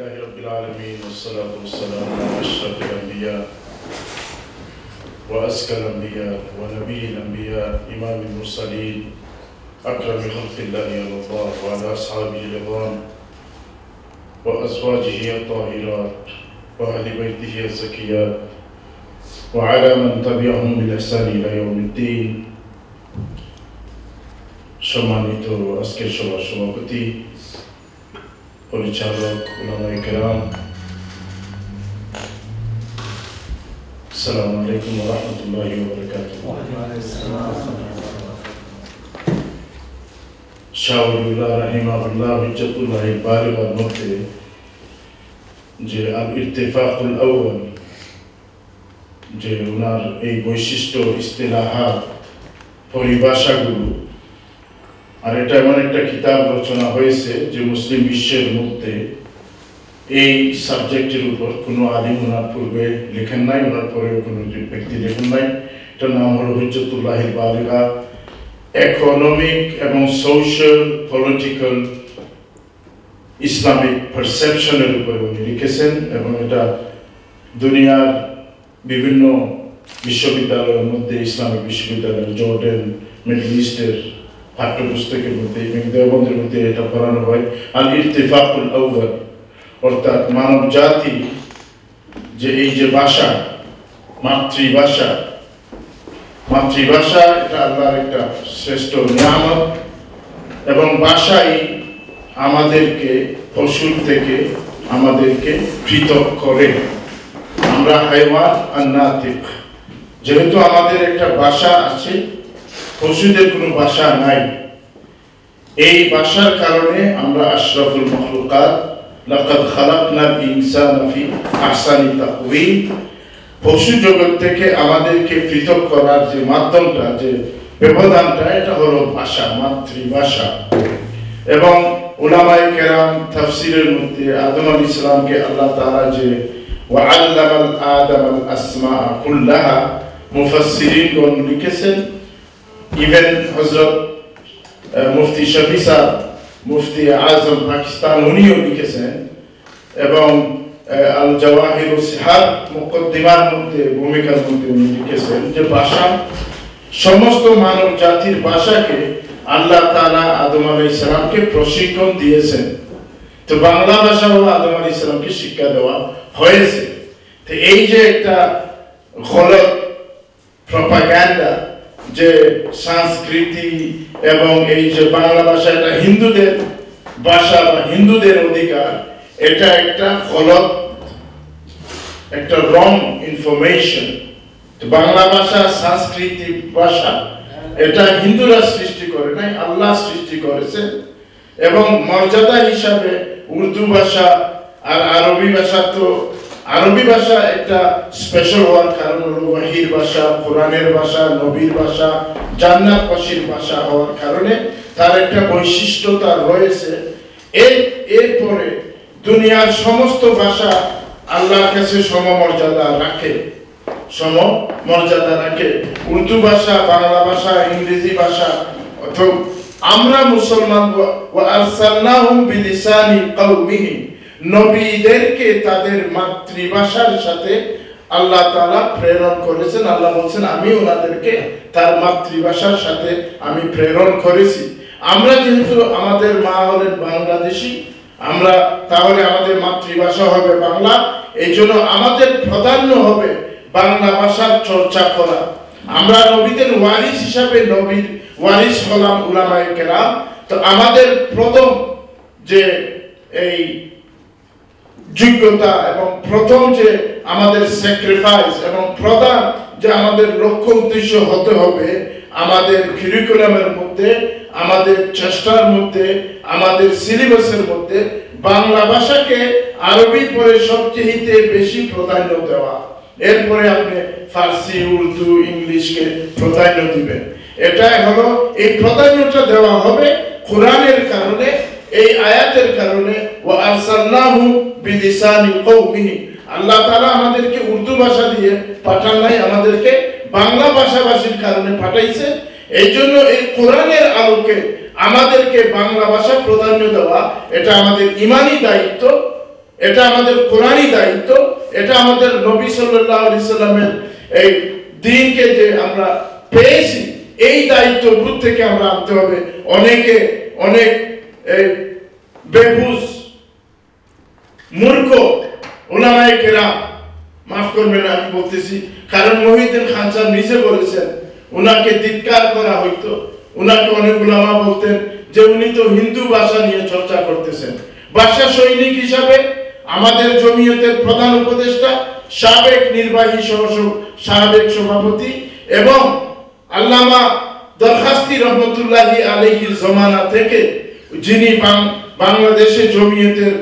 لله رب العالمين والصلاة والسلام على أشرف الأنبياء وأزكى الأنبياء ونبي الأنبياء إمام المرسلين أكرم خلق الله على الله وعلى أصحابه الرضوان وأزواجه الطاهرات وأهل بيته الزكيات وعلى من تبعهم بالإحسان إلى يوم الدين সম্মানিত আজকের সভার সভাপতি পরিচালক উলামায়ে কেরাম আসসালামু আলাইকুম ওয়া রাহমাতুল্লাহি ওয়া বারাকাতুহু শাওরুল্লাহ রাহিমাহুল্লাহ হুজ্জাতুল্লাহ বারিগার মধ্যে যে আল ইত্তেফাকুল আউয়াল যে ওনার এই বৈশিষ্ট্য ইস্তিলাহাত পরিভাষাগুলো আর এটা এমন একটা কিতাব রচনা হয়েছে যে মুসলিম বিশ্বের মধ্যে এই সাবজেক্টের উপর কোনো আলিম ওনার পূর্বে লেখেন নাই, ওনার পরেও কোনো ব্যক্তি লেখেন নাই। এটার নাম হলো হুজ্জাতুল্লাহিল বালিগা। ইকোনমিক এবং সোশ্যাল পলিটিক্যাল ইসলামিক পারসেপশনের উপরে উনি লিখেছেন এবং এটা দুনিয়ার বিভিন্ন বিশ্ববিদ্যালয়ের মধ্যে, ইসলামিক বিশ্ববিদ্যালয়, জর্ডান, মিডল ইস্টের পাঠ্যপুস্তকের মধ্যে এবং দেওবন্দের মধ্যে এটা পড়ানো হয়। আল ইত্তেফাকুল আউয়াল অর্থাৎ মানব জাতি যে এই যে ভাষা, মাতৃভাষা এটা আল্লাহর একটা শ্রেষ্ঠ নিয়ামত এবং ভাষাই আমাদেরকে পশুর থেকে আমাদেরকে পৃথক করে। আমরা হাইওয়ান আর নাতিক, যেহেতু আমাদের একটা ভাষা আছে, পশুদের কোনো ভাষা নাই। এই ভাষার কারণে আমরা আশরাফুল মাখলুকাত লাকাদ খালাকনাল ইনসানা ফি আহসানি তাকওয়িম, পশু জগৎ থেকে আমাদেরকে পৃথক করার যে মাধ্যমটা, যে ব্যবধানটা, এটা হলো ভাষা, মাতৃভাষা। এবং উলামায়ে কেরাম তাফসীরের মধ্যে আদম আলাইহিস সালামকে আল্লাহ তাআলা যে ওয়া আল্লামাল আদামাল আসমা কুল্লাহা, মুফাসসিরিনগণ লিখেছেন, ইভেন হযরত মুফতি শফি সাহেব, মুফতি আজম পাকিস্তান, উনিও লিখেছেন এবং আল জাওয়াহিরুস সিহাব মুকদ্দিমার মধ্যে, ভূমিকার মধ্যে উনি লিখেছেন যে ভাষা, সমস্ত মানব জাতির ভাষাকে আল্লাহ তাআলা আদম আলাইহিস সালামকে প্রশিক্ষণ দিয়েছেন। তো বাংলা ভাষাও আদম আলাইহিস সালামকে শিক্ষা দেওয়া হয়েছে। তো এই যে একটা গলত প্রপাগান্ডা যে সংস্কৃতি এবং এই যে বাংলা ভাষা এটা হিন্দুদের ভাষা বা হিন্দুদের অধিকার, এটা একটা গলত, একটা রং ইনফরমেশন। বাংলা ভাষা সংস্কৃতি ভাষা এটা হিন্দুরা সৃষ্টি করে নাই, আল্লাহ সৃষ্টি করেছেন। এবং মর্যাদা হিসাবে উর্দু ভাষা আর আরবি ভাষা, তো আরবি ভাষা একটা স্পেশাল হওয়ার কারণ হলো ওয়াহির ভাষা, কোরআনের ভাষা, নবীর ভাষা, জান্নাতবাসীর ভাষা হওয়ার কারণে তার একটা বৈশিষ্ট্যতা রয়েছে। এরপরে দুনিয়ার সমস্ত ভাষা আল্লাহর কাছে সমমর্যাদা রাখে। উর্দু ভাষা, বাংলা ভাষা, ইংরেজি ভাষা, অথবা আমরা মুসলমান ওয়া আরসালনাহুম বিলিসানি কওমিহি, নবীদেরকে তাদের মাতৃভাষার সাথে আল্লাহ তাআলা প্রেরণ করেছেন। আল্লাহ বলছেন আমি ওনাদেরকে তার মাতৃভাষার সাথে আমি প্রেরণ করেছি। আমরা যেহেতু আমাদের মা হলেন বাংলাদেশি, আমরা তাহলে আমাদের মাতৃভাষা হবে বাংলা। এই জন্য আমাদের প্রাধান্য হবে বাংলা ভাষার চর্চা করা। আমরা নবীদের ওয়ারিস হিসাবে নবীর ওয়ারিস হলাম উলামায়ে কেরাম। তো আমাদের প্রথম যে এই যোগ্যতা এবং প্রথম যে আমাদের স্যাক্রিফাইস এবং প্রধান যে আমাদের লক্ষ্য উদ্দেশ্য হতে হবে, আমাদের কারিকুলামের মধ্যে, আমাদের চেষ্টার মধ্যে, আমাদের সিলেবাসের মধ্যে বাংলা ভাষাকে আরবি পরে সবচেয়ে বেশি প্রাধান্য দেওয়া। এরপরে আপনি ফার্সি, উর্দু, ইংলিশকে প্রাধান্য দিবেন। এটাই হলো, এই প্রাধান্যটা দেওয়া হবে কোরআনের কারণে, এই আয়াতের কারণে। ওয়া আরসালনাহু বিলিসানি কওমিহি, আল্লাহ তাআলা আমাদেরকে উর্দু ভাষা দিয়ে পাঠান নাই, আমাদেরকে বাংলা ভাষাভাষীর কারণে পাঠাইছে। এই জন্য এই কোরআনের আলোকে আমাদেরকে বাংলা ভাষা প্রাধান্য দেওয়া, এটা আমাদের ইমানি দায়িত্ব। এটা আমাদের কোরআনী দায়িত্ব, এটা আমাদের নবী সাল্লাল্লাহু আলাইহি সাল্লামের এই দ্বীনকে যে আমরা পেয়েছি, এই দায়িত্ব বুঝ থেকে আমরা আনতে হবে। অনেকে অনেক বেবুজ মূর্খ উলামায়ে কেরাম, মাফ করবেন আমি বলতেছি, কারণ মহিউদ্দিন খান সাহেব নিজে বলেছেন উনাকে ধিক্কার করা হইতো, উনাকে অনেক উলামা বলতেন যে উনি তো হিন্দু ভাষা নিয়ে চর্চা করতেছেন। ভাষা সৈনিক হিসাবে আমাদের জমিয়তের প্রধান উপদেষ্টা, সাবেক নির্বাহী সাবেক সভাপতি এবং আল্লামা দরখাস্তি রহমতুল্লাহি আলাইহির জমানা থেকে যিনি বাংলাদেশে জমিয়তের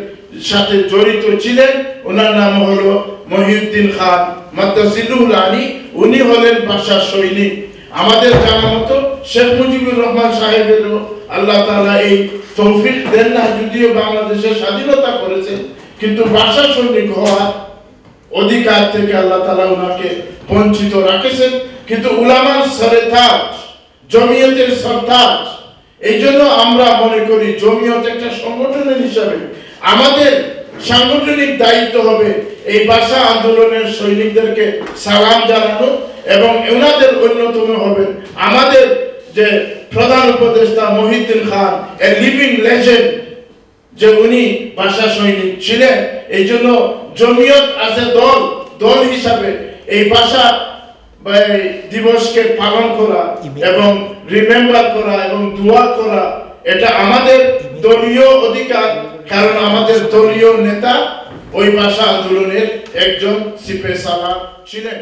সাথে জড়িত ছিলেন, ওনার নাম হলো মহিউদ্দিন খান মাদ্দাজিলুল আলী। উনি হলেন ভাষা সৈনিক। আমাদের জানা মতো শেখ মুজিবুর রহমান সাহেবেরও আল্লাহ তাআলা এই তৌফিক দেন না, যদিও বাংলাদেশের স্বাধীনতা করেছেন, কিন্তু ভাষা সৈনিক হওয়ার অধিকার থেকে আল্লাহ তাআলা ওনাকে বঞ্চিত রাখেছেন। কিন্তু উলামার সরতাজ, জমিয়তের সরতাজ, এই জন্য আমরা মনে করি জমিয়ত একটা সংগঠনের হিসাবে আমাদের সাংগঠনিক দায়িত্ব হবে এই ভাষা আন্দোলনের সৈনিকদেরকে সালাম জানানো, এবং ওনাদের অন্যতম হবেন আমাদের যে প্রধান উপদেষ্টা Mohiuddin Khan, a living legend, যে উনি ভাষা সৈনিক ছিলেন। এই জন্য জমিয়ত আছে দল হিসাবে এই ভাষা দিবসকে পালন করা এবং রিমেম্বার করা এবং দোয়া করা, এটা আমাদের দলীয় অধিকার, কারণ আমাদের দলীয় নেতা ওই ভাষা আন্দোলনের একজন সিপাহী সালার ছিলেন।